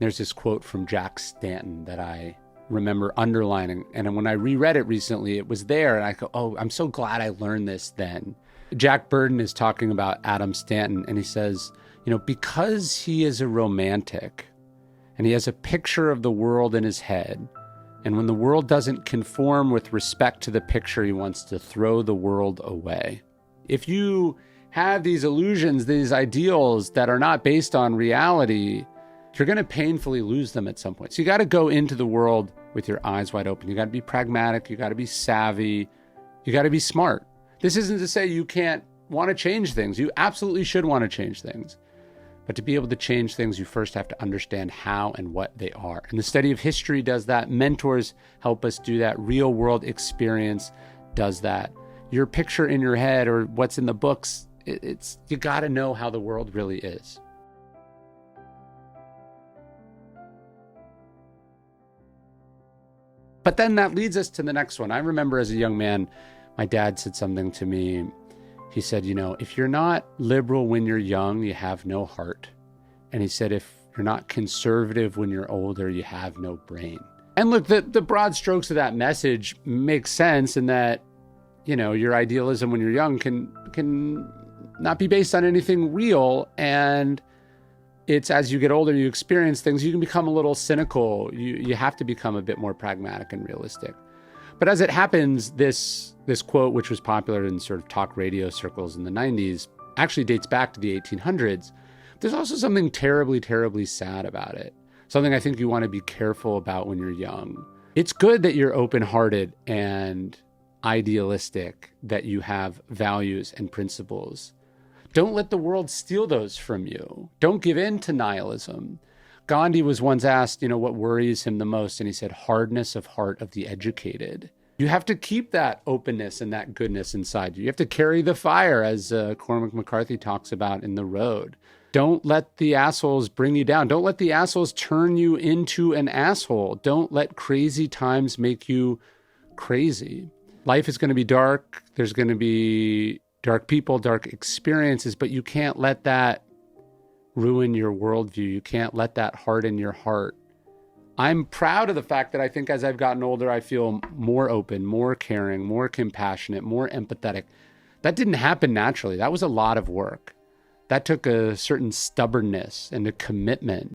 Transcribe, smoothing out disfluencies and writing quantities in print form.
There's this quote from Jack Stanton that I remember underlining. And when I reread it recently, it was there. And I go, oh, I'm so glad I learned this then. Jack Burden is talking about Adam Stanton. And he says, because he is a romantic and he has a picture of the world in his head, and when the world doesn't conform with respect to the picture, he wants to throw the world away. If you have these illusions, these ideals that are not based on reality, you're going to painfully lose them at some point. So you got to go into the world with your eyes wide open. You got to be pragmatic. You got to be savvy. You got to be smart. This isn't to say you can't want to change things. You absolutely should want to change things. But to be able to change things, you first have to understand how and what they are. And the study of history does that. Mentors help us do that. Real world experience does that. Your picture in your head or what's in the books, you got to know how the world really is. But then that leads us to the next one. I remember as a young man, my dad said something to me. He said, if you're not liberal when you're young, you have no heart. And he said, if you're not conservative when you're older, you have no brain. And look, the broad strokes of that message make sense in that, your idealism when you're young can not be based on anything real. And it's as you get older, you experience things, you can become a little cynical. You have to become a bit more pragmatic and realistic. But as it happens, this quote, which was popular in sort of talk radio circles in the 90s, actually dates back to the 1800s. There's also something terribly, terribly sad about it. Something I think you want to be careful about when you're young. It's good that you're open-hearted and idealistic, that you have values and principles. Don't let the world steal those from you. Don't give in to nihilism. Gandhi was once asked, what worries him the most? And he said, hardness of heart of the educated. You have to keep that openness and that goodness inside you. You have to carry the fire, as Cormac McCarthy talks about in The Road. Don't let the assholes bring you down. Don't let the assholes turn you into an asshole. Don't let crazy times make you crazy. Life is going to be dark. There's going to be dark people, dark experiences, but you can't let that ruin your worldview. You can't let that harden your heart. I'm proud of the fact that I think as I've gotten older, I feel more open, more caring, more compassionate, more empathetic. That didn't happen naturally. That was a lot of work. That took a certain stubbornness and a commitment.